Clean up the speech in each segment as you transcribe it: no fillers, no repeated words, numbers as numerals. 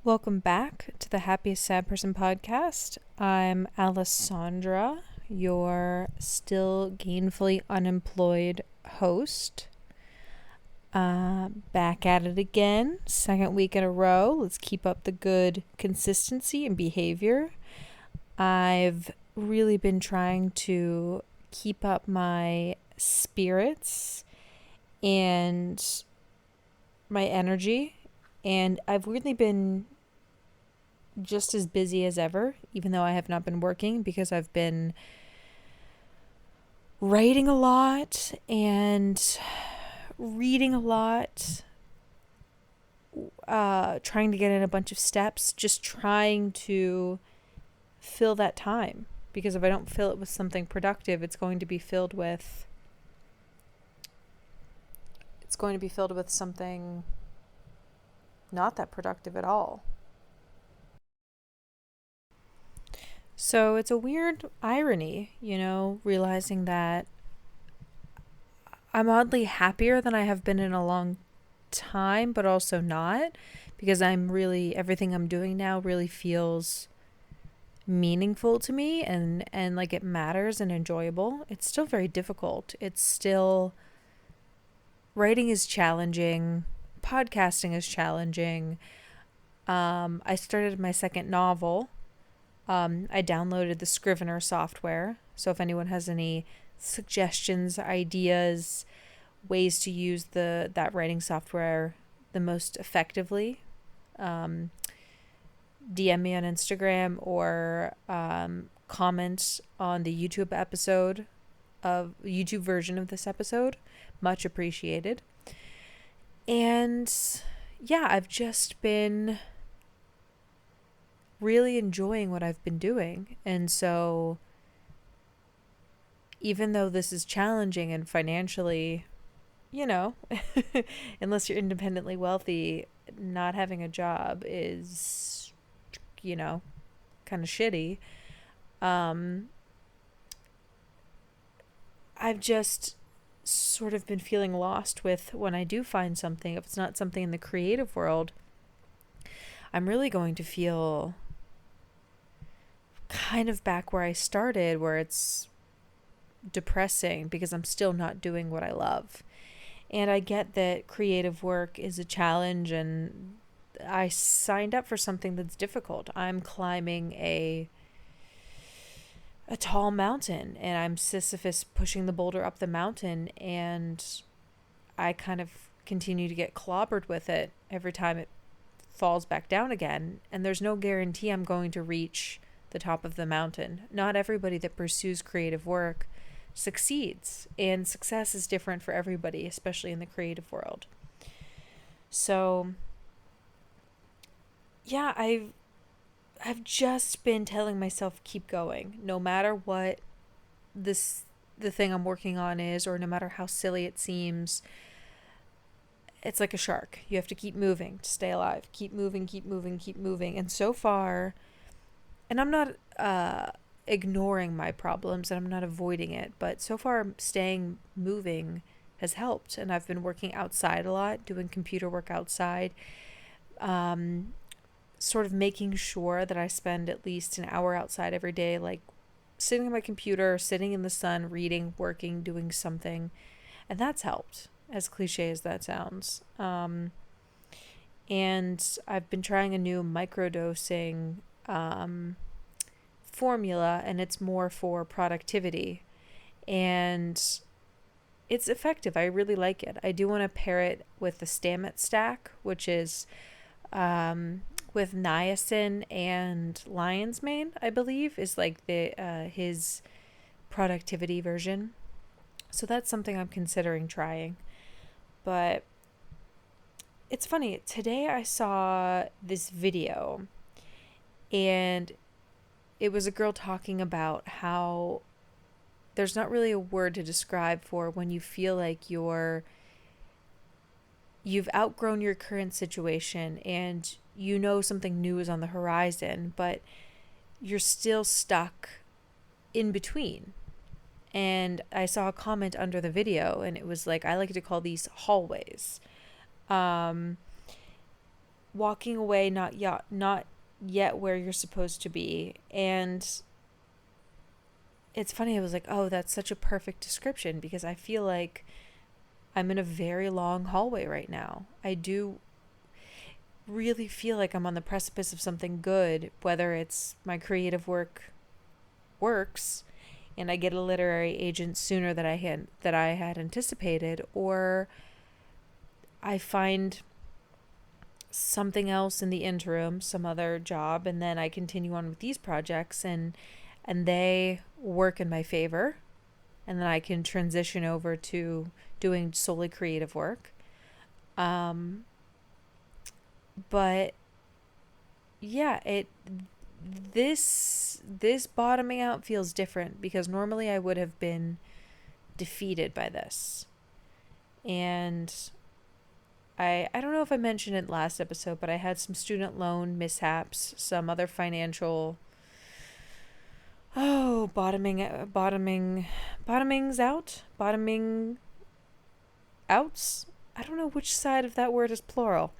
Welcome back to the Happiest Sad Person podcast. I'm Alessandra, your still gainfully unemployed host. Back at it again, second week in a row. Let's keep up the good consistency and behavior. I've really been trying to keep up my spirits and my energy, and I've really been just as busy as ever, even though I have not been working, because I've been writing a lot and reading a lot, trying to get in a bunch of steps, just trying to fill that time. Because if I don't fill it with something productive, it's going to be filled with something not that productive at all. So it's a weird irony, realizing that I'm oddly happier than I have been in a long time, but also not, because everything I'm doing now really feels meaningful to me and like it matters and enjoyable. It's still very difficult. Writing is challenging. Podcasting is challenging. I started my second novel. I downloaded the Scrivener software. So if anyone has any suggestions, ideas, ways to use that writing software the most effectively, DM me on Instagram or comment on the YouTube version of this episode. Much appreciated. And yeah, I've just been really enjoying what I've been doing. And so even though this is challenging and financially, unless you're independently wealthy, not having a job is, kind of shitty. I've just sort of been feeling lost with when I do find something. If it's not something in the creative world, I'm really going to feel kind of back where I started, where it's depressing because I'm still not doing what I love. And I get that creative work is a challenge, and I signed up for something that's difficult. I'm climbing a tall mountain, and I'm Sisyphus pushing the boulder up the mountain, and I kind of continue to get clobbered with it every time it falls back down again. And there's no guarantee I'm going to reach the top of the mountain. Not everybody that pursues creative work succeeds, and success is different for everybody, especially in the creative world. So yeah, I've just been telling myself keep going, no matter what the thing I'm working on is, or no matter how silly it seems. It's like a shark. You have to keep moving to stay alive. Keep moving, keep moving, keep moving. And so far, and I'm not ignoring my problems, and I'm not avoiding it, but so far staying moving has helped. And I've been working outside a lot, doing computer work outside, sort of making sure that I spend at least an hour outside every day, like sitting on my computer, sitting in the sun, reading, working, doing something. And that's helped, as cliche as that sounds. And I've been trying a new microdosing formula, and it's more for productivity, and it's effective. I really like it. I do want to pair it with the Stamet stack, which is with niacin and lion's mane, I believe, is like the his productivity version. So that's something I'm considering trying. But it's funny, today I saw this video, and it was a girl talking about how there's not really a word to describe for when you feel like you've outgrown your current situation, and something new is on the horizon, but you're still stuck in between. And I saw a comment under the video, and it was like, I like to call these hallways. walking away, not yet where you're supposed to be. And it's funny, I was like, oh, that's such a perfect description, because I feel like I'm in a very long hallway right now. I do really feel like I'm on the precipice of something good, whether it's my creative work works and I get a literary agent sooner than I had anticipated, or I find something else in the interim, some other job, and then I continue on with these projects and they work in my favor, and then I can transition over to doing solely creative work. But yeah, this bottoming out feels different, because normally I would have been defeated by this. And I don't know if I mentioned it last episode, but I had some student loan mishaps, some other financial bottoming outs. I don't know which side of that word is plural.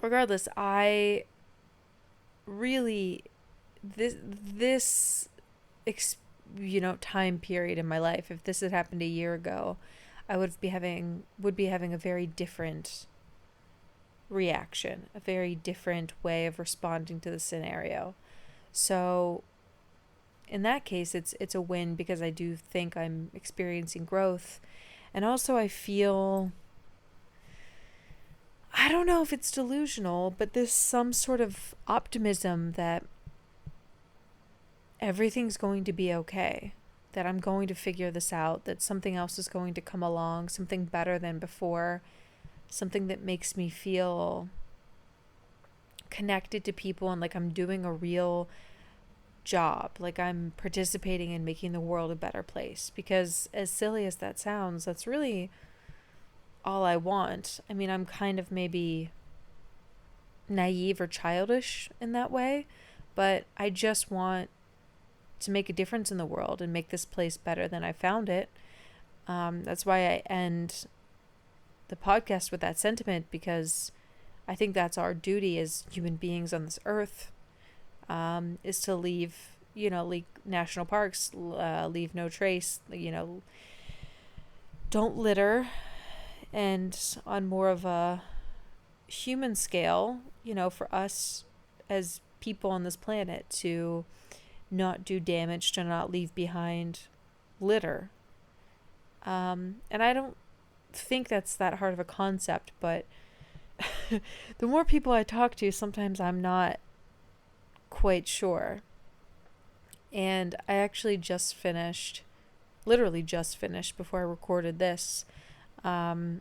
Regardless, I really, this time period in my life, if this had happened a year ago, I would be having a very different reaction, a very different way of responding to the scenario. So in that case, it's a win, because I do think I'm experiencing growth. And also I feel, I don't know if it's delusional, but there's some sort of optimism that everything's going to be okay, that I'm going to figure this out, that something else is going to come along, something better than before, something that makes me feel connected to people and like I'm doing a real job, like I'm participating in making the world a better place. Because as silly as that sounds, that's really all I want. I mean, I'm kind of maybe naive or childish in that way, but I just want to make a difference in the world and make this place better than I found it. That's why I end the podcast with that sentiment, because I think that's our duty as human beings on this earth, is to leave national parks, leave no trace, don't litter. And on more of a human scale, for us as people on this planet to not do damage, to not leave behind litter. And I don't think that's that hard of a concept, but the more people I talk to, sometimes I'm not quite sure. And I actually literally just finished before I recorded this, Rainn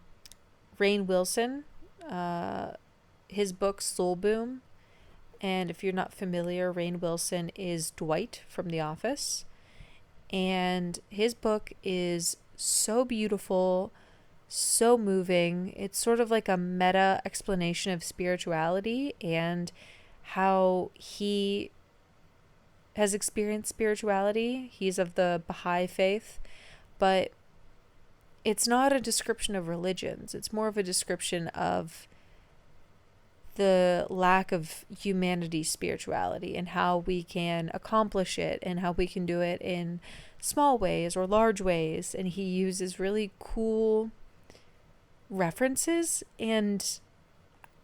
Wilson, his book Soul Boom. And if you're not familiar, Rainn Wilson is Dwight from The Office. And his book is so beautiful, so moving. It's sort of like a meta explanation of spirituality and how he has experienced spirituality. He's of the Bahá'í faith, but it's not a description of religions. It's more of a description of the lack of humanity's spirituality and how we can accomplish it and how we can do it in small ways or large ways. And he uses really cool references, and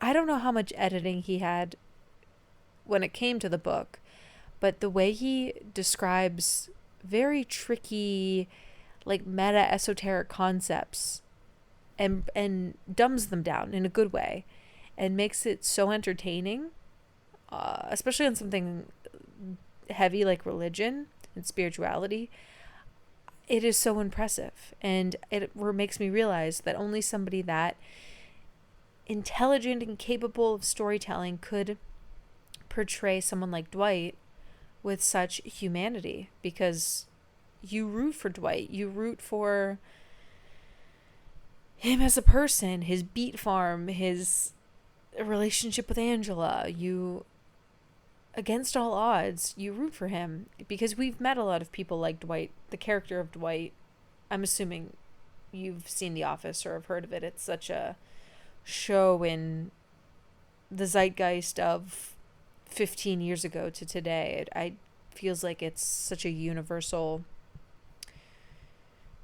I don't know how much editing he had when it came to the book, but the way he describes very tricky, like meta esoteric concepts and dumbs them down in a good way and makes it so entertaining, especially on something heavy like religion and spirituality. It is so impressive, and it makes me realize that only somebody that intelligent and capable of storytelling could portray someone like Dwight with such humanity, because you root for Dwight. You root for him as a person, his beet farm, his relationship with Angela. You, against all odds, you root for him, because we've met a lot of people like Dwight, the character of Dwight. I'm assuming you've seen The Office or have heard of it. It's such a show in the zeitgeist of 15 years ago to today. I feels like it's such a universal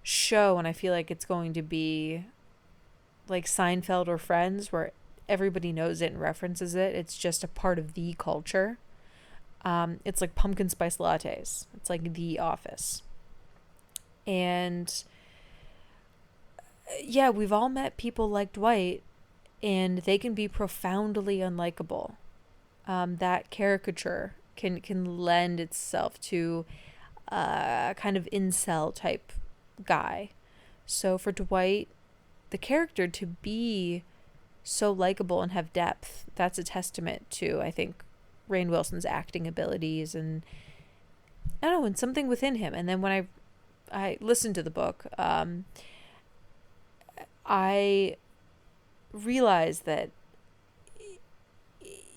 show, and I feel like it's going to be like Seinfeld or Friends, where everybody knows it and references it. It's just a part of the culture. It's like pumpkin spice lattes. It's like The Office. And yeah, we've all met people like Dwight, and they can be profoundly unlikable. That caricature can lend itself to a kind of incel type guy. So for Dwight, the character to be so likable and have depth, that's a testament to, I think, Rainn Wilson's acting abilities and, I don't know, and something within him. And then when I listened to the book, I realized that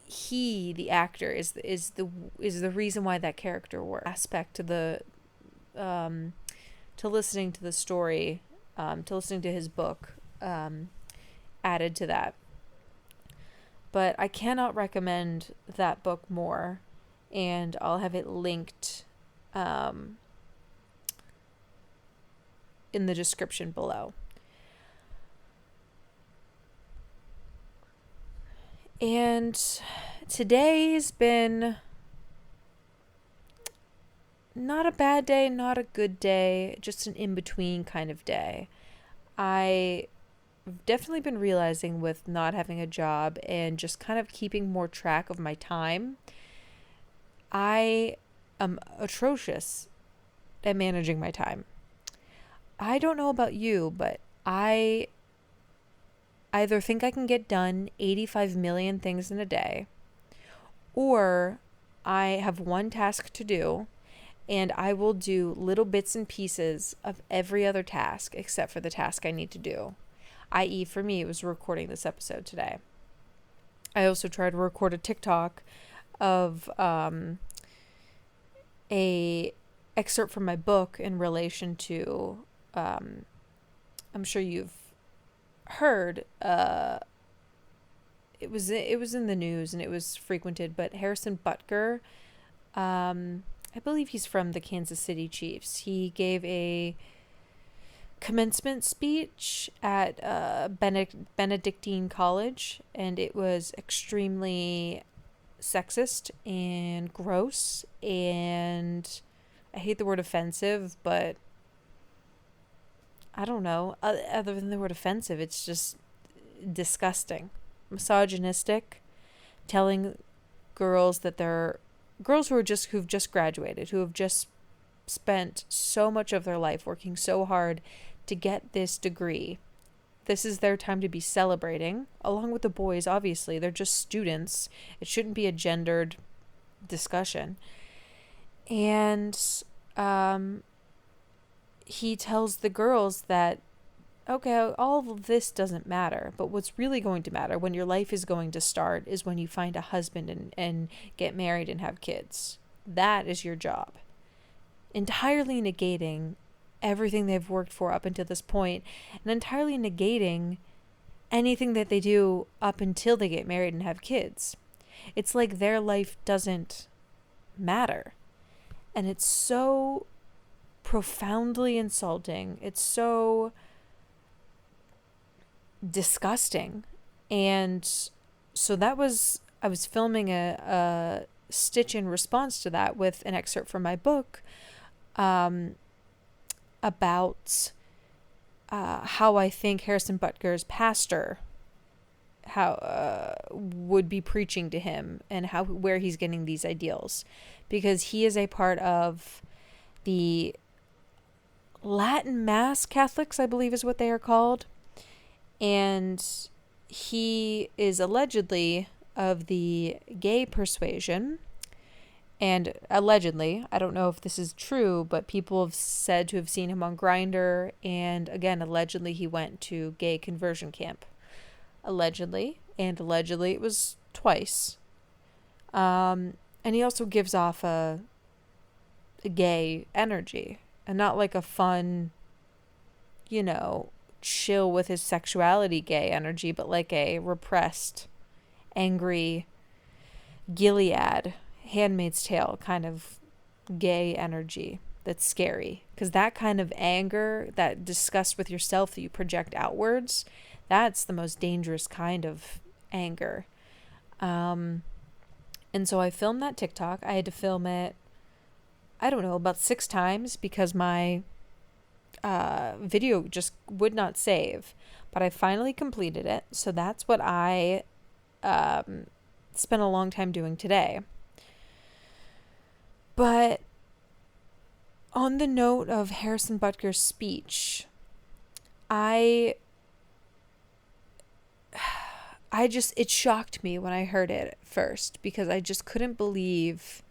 he, the actor, is the reason why that character works. Aspect to the to listening to the story, to listening to his book, added to that. But I cannot recommend that book more, and I'll have it linked in the description below. And today's been not a bad day, not a good day, just an in-between kind of day. I've definitely been realizing with not having a job and just kind of keeping more track of my time, I am atrocious at managing my time. I don't know about you, but I either think I can get done 85 million things in a day, or I have one task to do, and I will do little bits and pieces of every other task except for the task I need to do. I.e., for me, it was recording this episode today. I also tried to record a TikTok of a excerpt from my book in relation to, I'm sure you've heard, it was in the news and it was frequented, but Harrison Butker, I believe he's from the Kansas City Chiefs. He gave a commencement speech at Benedictine College, and it was extremely sexist and gross, and I hate the word offensive, but I don't know, other than the word offensive, it's just disgusting, misogynistic, telling girls that they're girls who've just graduated, who have just spent so much of their life working so hard to get this degree. This is their time to be celebrating, along with the boys. Obviously, they're just students. It shouldn't be a gendered discussion. And he tells the girls that, okay, all of this doesn't matter, but what's really going to matter when your life is going to start is when you find a husband and get married and have kids. That is your job. Entirely negating everything they've worked for up until this point, and entirely negating anything that they do up until they get married and have kids. It's like their life doesn't matter. And it's so profoundly insulting. It's so disgusting. And so I was filming a stitch in response to that with an excerpt from my book about how I think Harrison Butker's pastor would be preaching to him, and where he's getting these ideals, because he is a part of the Latin Mass Catholics, I believe is what they are called, and he is allegedly of the gay persuasion. And allegedly, I don't know if this is true, but people have said to have seen him on Grindr, and again, allegedly he went to gay conversion camp. Allegedly, and allegedly it was twice. And he also gives off a gay energy, and not like a fun, chill with his sexuality gay energy, but like a repressed, angry, Gilead, Handmaid's Tale kind of gay energy that's scary. Because that kind of anger, that disgust with yourself that you project outwards, that's the most dangerous kind of anger. And so I filmed that TikTok. I had to film it, I don't know, about 6 times because my video just would not save. But I finally completed it. So that's what I spent a long time doing today. But on the note of Harrison Butker's speech, it shocked me when I heard it first, because I just couldn't believe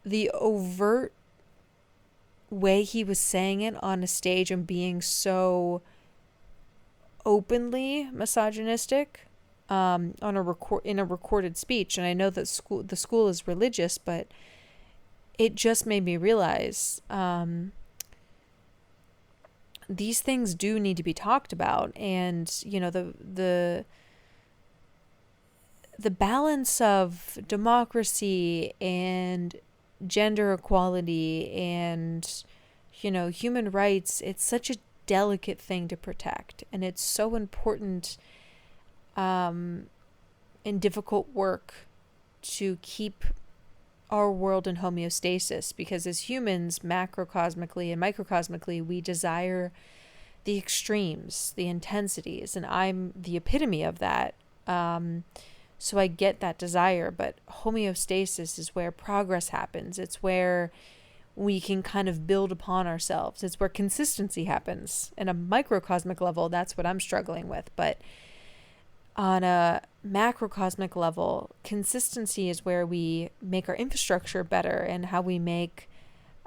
the overt way he was saying it on a stage and being so openly misogynistic in a recorded speech. And I know that the school is religious, but it just made me realize these things do need to be talked about. And the balance of democracy and gender equality and human rights, it's such a delicate thing to protect, and it's so important in difficult work to keep our world in homeostasis, because as humans, macrocosmically and microcosmically, we desire the extremes, the intensities, and I'm the epitome of that. So I get that desire, but homeostasis is where progress happens. It's where we can kind of build upon ourselves. It's where consistency happens. In a microcosmic level, that's what I'm struggling with. But on a macrocosmic level, consistency is where we make our infrastructure better, and how we make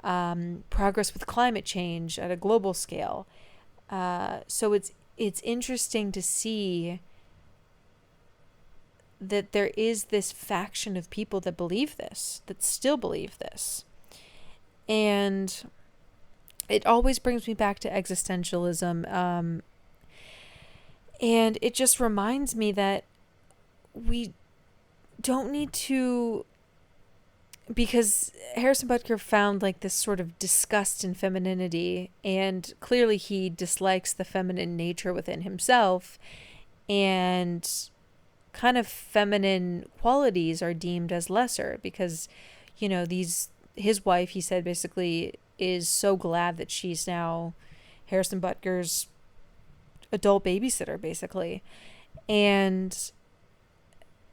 progress with climate change at a global scale. So it's interesting to see that there is this faction of people that still believe this. And it always brings me back to existentialism. And it just reminds me that we don't need to, because Harrison Butker found like this sort of disgust in femininity, and clearly he dislikes the feminine nature within himself, and kind of feminine qualities are deemed as lesser because, his wife, he said, basically is so glad that she's now Harrison Butker's adult babysitter, basically. And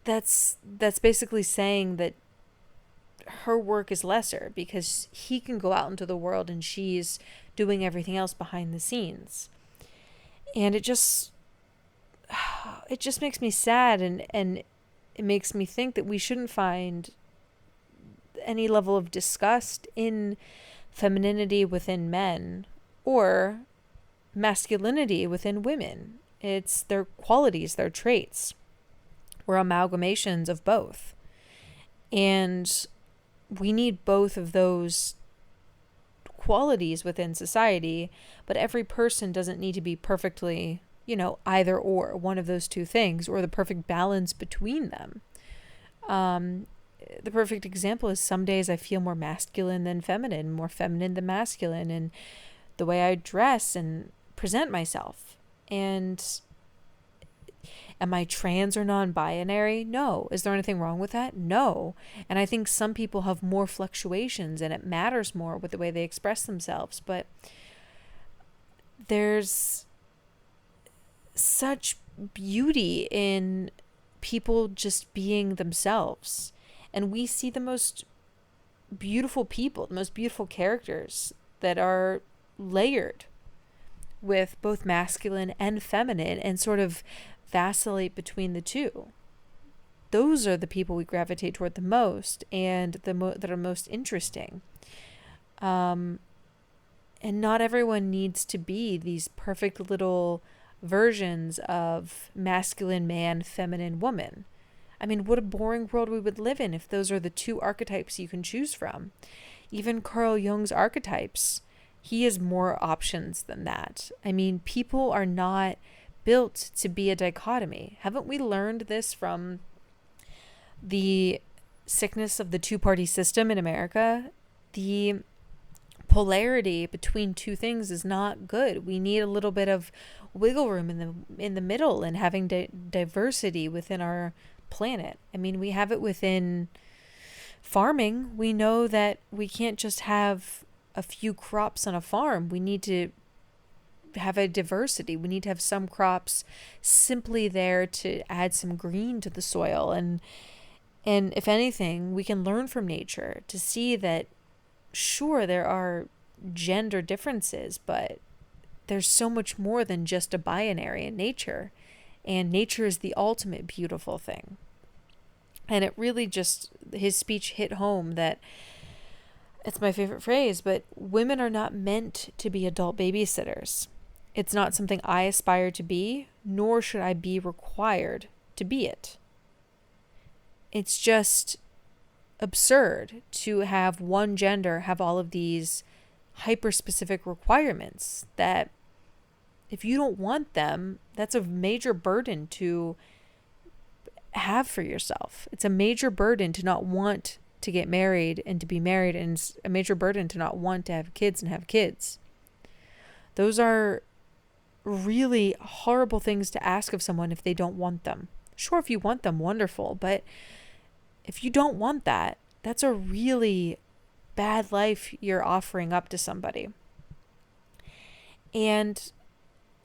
that's basically saying that her work is lesser because he can go out into the world and she's doing everything else behind the scenes. And it just makes me sad, and it makes me think that we shouldn't find any level of disgust in femininity within men or masculinity within women. It's their qualities, their traits. We're amalgamations of both. And we need both of those qualities within society, but every person doesn't need to be perfectly, either or, one of those two things, or the perfect balance between them. The perfect example is some days I feel more masculine than feminine, more feminine than masculine, and the way I dress and present myself. And am I trans or non-binary? No. Is there anything wrong with that? No. And I think some people have more fluctuations and it matters more with the way they express themselves. But there's such beauty in people just being themselves. And we see the most beautiful people, the most beautiful characters that are layered with both masculine and feminine and sort of vacillate between the two. Those are the people we gravitate toward the most and that are most interesting. And not everyone needs to be these perfect little versions of masculine man, feminine woman. I mean, what a boring world we would live in if those are the two archetypes you can choose from. Even Carl Jung's Archetypes, He has more options than that. I mean, people are not built to be a dichotomy. Haven't we learned this from the sickness of the two-party system in America? The polarity between two things is not good. We need a little bit of wiggle room in the middle, and having diversity within our planet. I mean, we have it within farming. We know that we can't just have a few crops on a farm. We need to have a diversity. We need to have some crops simply there to add some green to the soil, and if anything, we can learn from nature to see that sure, there are gender differences, but there's so much more than just a binary in nature, and nature is the ultimate beautiful thing. And it really just, his speech hit home that, it's my favorite phrase, but women are not meant to be adult babysitters. It's not something I aspire to be, nor should I be required to be it. It's just absurd to have one gender have all of these hyper-specific requirements that if you don't want them, that's a major burden to have for yourself. It's a major burden to not want to get married and to be married, and it's a major burden to not want to have kids and have kids. Those are really horrible things to ask of someone if they don't want them. Sure, if you want them, wonderful, but if you don't want that, that's a really bad life you're offering up to somebody. And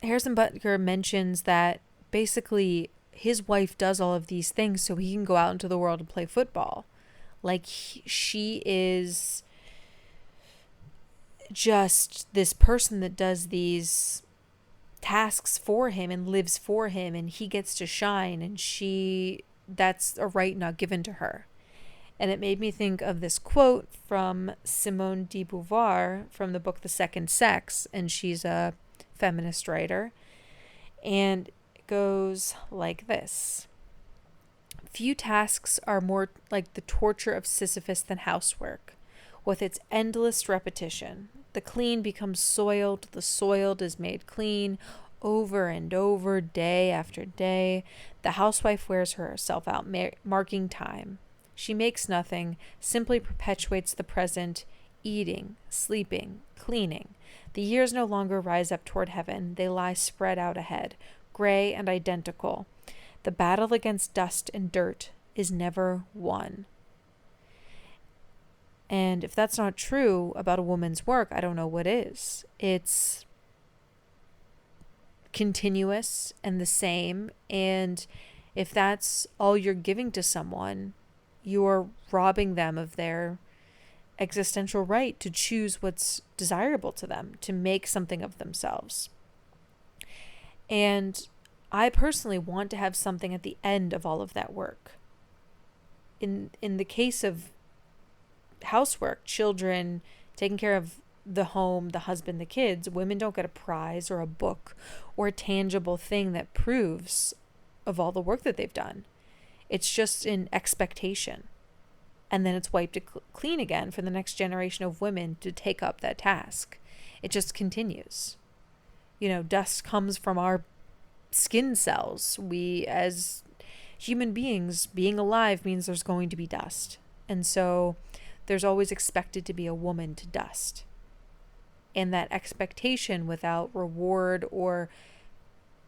Harrison Butker mentions that basically his wife does all of these things so he can go out into the world and play football. Like, she is just this person that does these tasks for him and lives for him, and he gets to shine, and that's a right not given to her. And it made me think of this quote from Simone de Beauvoir from the book The Second Sex, and she's a feminist writer, and it goes like this: few tasks are more like the torture of Sisyphus than housework. With its endless repetition, the clean becomes soiled, the soiled is made clean, over and over, day after day. The housewife wears herself out, marking time. She makes nothing, simply perpetuates the present, eating, sleeping, cleaning. The years no longer rise up toward heaven, they lie spread out ahead, gray and identical. The battle against dust and dirt is never won. And if that's not true about a woman's work, I don't know what is. It's continuous and the same. And if that's all you're giving to someone, you're robbing them of their existential right to choose what's desirable to them, to make something of themselves. And I personally want to have something at the end of all of that work. In the case of housework, children, taking care of the home, the husband, the kids, women don't get a prize or a book or a tangible thing that proves of all the work that they've done. It's just an expectation. And then it's wiped clean again for the next generation of women to take up that task. It just continues. Dust comes from our skin cells. We, as human beings, being alive means there's going to be dust. And so there's always expected to be a woman to dust. And that expectation without reward or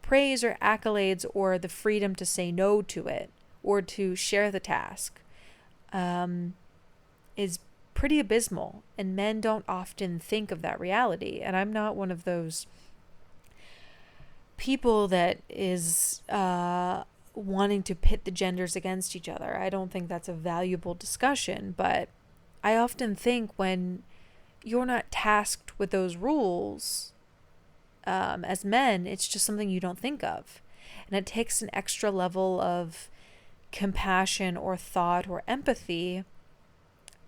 praise or accolades or the freedom to say no to it or to share the task is pretty abysmal. And men don't often think of that reality. And I'm not one of those people that is wanting to pit the genders against each other. I don't think that's a valuable discussion, but I often think when you're not tasked with those rules as men, it's just something you don't think of. And it takes an extra level of compassion or thought or empathy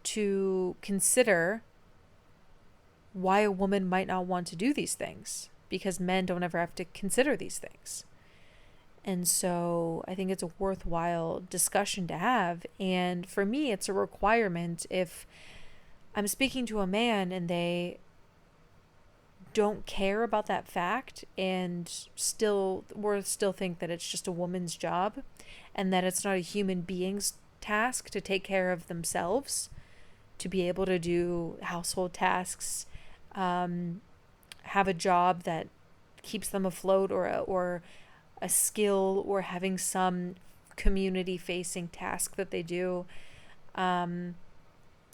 to consider why a woman might not want to do these things, because men don't ever have to consider these things. And so I think it's a worthwhile discussion to have. And for me, it's a requirement. If I'm speaking to a man and they don't care about that fact and we're still think that it's just a woman's job and that it's not a human being's task to take care of themselves, to be able to do household tasks, have a job that keeps them afloat, or a skill, or having some community facing task that they do, and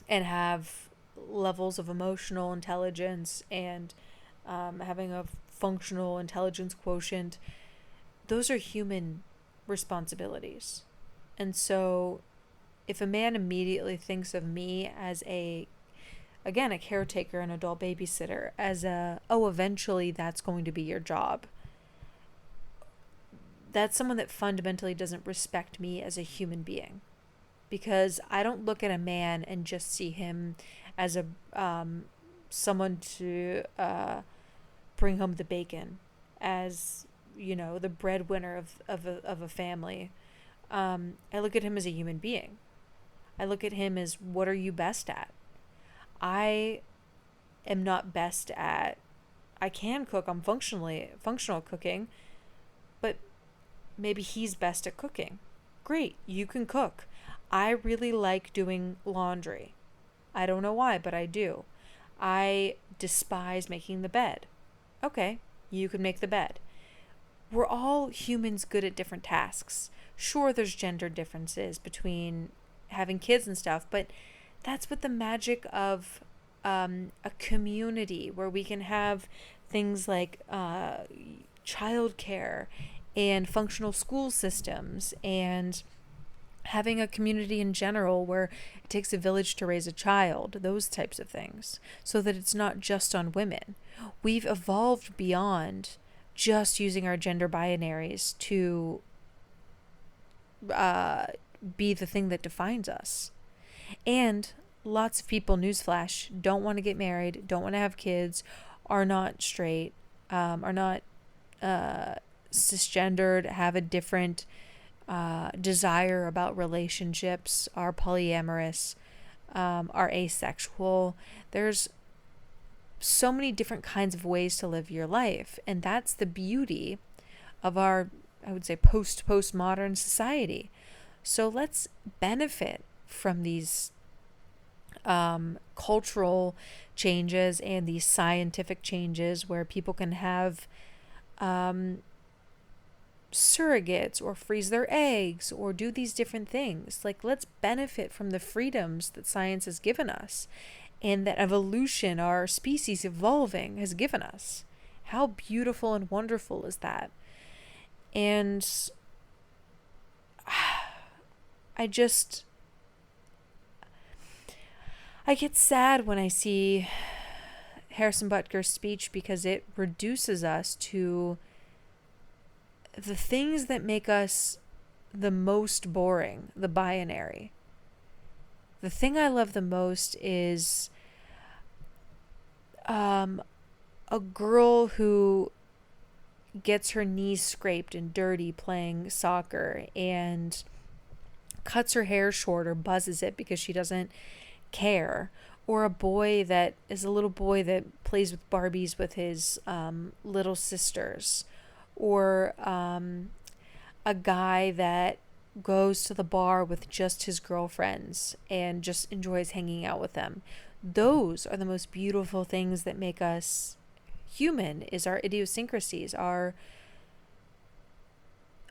have levels of emotional intelligence and having a functional intelligence quotient. Those are human responsibilities. And so if a man immediately thinks of me as a caretaker, an adult babysitter, as eventually that's going to be your job, that's someone that fundamentally doesn't respect me as a human being. Because I don't look at a man and just see him as a someone to bring home the bacon, as the breadwinner of a family. I look at him as a human being. I look at him as, what are you best at? I am not best at. I can cook. I'm functional cooking, but maybe he's best at cooking. Great, you can cook. I really like doing laundry. I don't know why, but I do. I despise making the bed. Okay, you can make the bed. We're all humans good at different tasks. Sure, there's gender differences between having kids and stuff, but that's what the magic of a community, where we can have things like childcare and functional school systems, and having a community in general where it takes a village to raise a child, those types of things, so that it's not just on women. We've evolved beyond just using our gender binaries to be the thing that defines us. And lots of people, newsflash, don't want to get married, don't want to have kids, are not straight, are not cisgendered, have a different desire about relationships, are polyamorous, are asexual. There's so many different kinds of ways to live your life, and that's the beauty of our, I would say, postmodern society. So let's benefit from these cultural changes and these scientific changes, where people can have surrogates, or freeze their eggs, or do these different things. Like, let's benefit from the freedoms that science has given us, and that evolution, our species evolving, has given us. How beautiful and wonderful is that? And I get sad when I see Harrison Butker's speech, because it reduces us to the things that make us the most boring, the binary. The thing I love the most is a girl who gets her knees scraped and dirty playing soccer and cuts her hair short or buzzes it because she doesn't care. Or a boy that is a little boy that plays with Barbies with his little sisters. Or a guy that goes to the bar with just his girlfriends and just enjoys hanging out with them. Those are the most beautiful things that make us human, is our idiosyncrasies, our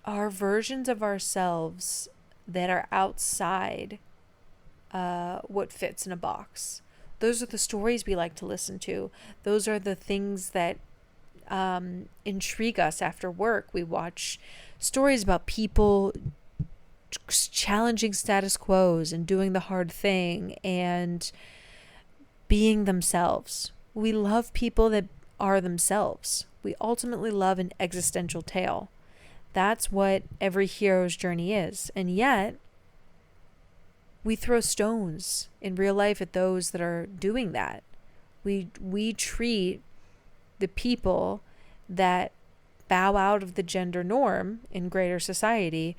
versions of ourselves that are outside what fits in a box. Those are the stories we like to listen to. Those are the things that intrigue us after work. We watch stories about people challenging status quos and doing the hard thing and being themselves. We love people that are themselves. We ultimately love an existential tale. That's what every hero's journey is. And yet, we throw stones in real life at those that are doing that. We treat the people that bow out of the gender norm in greater society,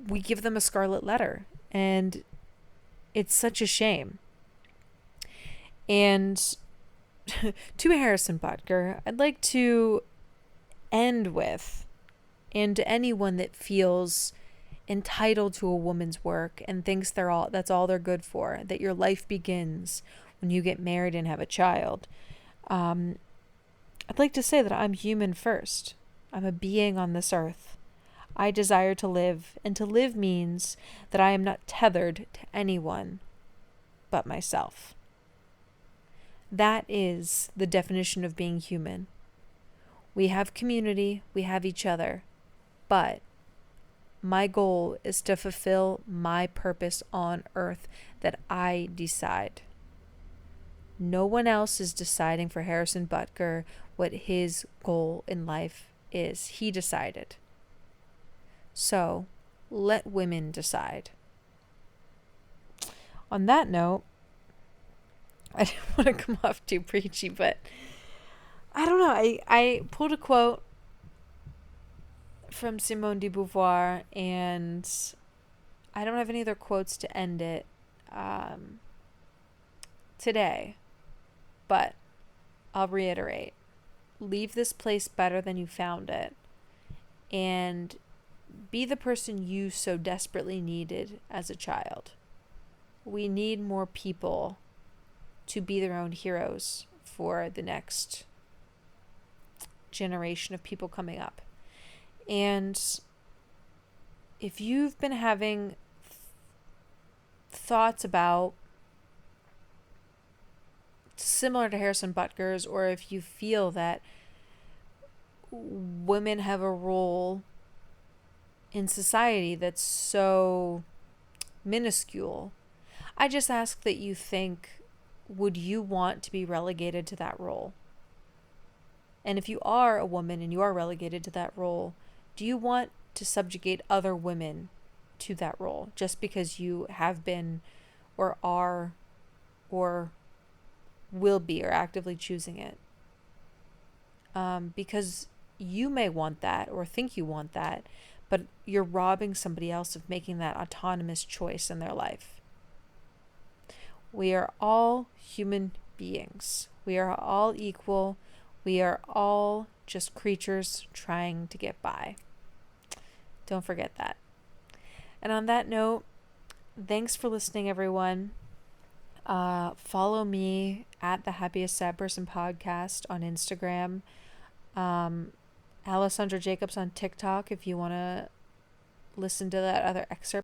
we give them a scarlet letter. And it's such a shame. And to Harrison Butker, I'd like to end with, and to anyone that feels entitled to a woman's work and thinks that's all they're good for, that your life begins when you get married and have a child. I'd like to say that I'm human first. I'm a being on this earth. I desire to live, and to live means that I am not tethered to anyone but myself. That is the definition of being human. We have community, we have each other, but my goal is to fulfill my purpose on earth that I decide. No one else is deciding for Harrison Butker what his goal in life is. He decided. So, let women decide. On that note, I didn't want to come off too preachy, but I don't know. I pulled a quote from Simone de Beauvoir, and I don't have any other quotes to end it today, but I'll reiterate. Leave this place better than you found it, and be the person you so desperately needed as a child. We need more people to be their own heroes for the next generation of people coming up. And if you've been having thoughts about similar to Harrison Butker's, or if you feel that women have a role in society that's so minuscule, I just ask that you think, would you want to be relegated to that role? And if you are a woman and you are relegated to that role, do you want to subjugate other women to that role just because you have been or are or will be or actively choosing it? Because you may want that or think you want that, but you're robbing somebody else of making that autonomous choice in their life. We are all human beings. We are all equal. We are all just creatures trying to get by. Don't forget that. And on that note, thanks for listening, everyone. Follow me at the Happiest Sad Person podcast on Instagram. Alessandra Jacobs on TikTok if you want to listen to that other excerpt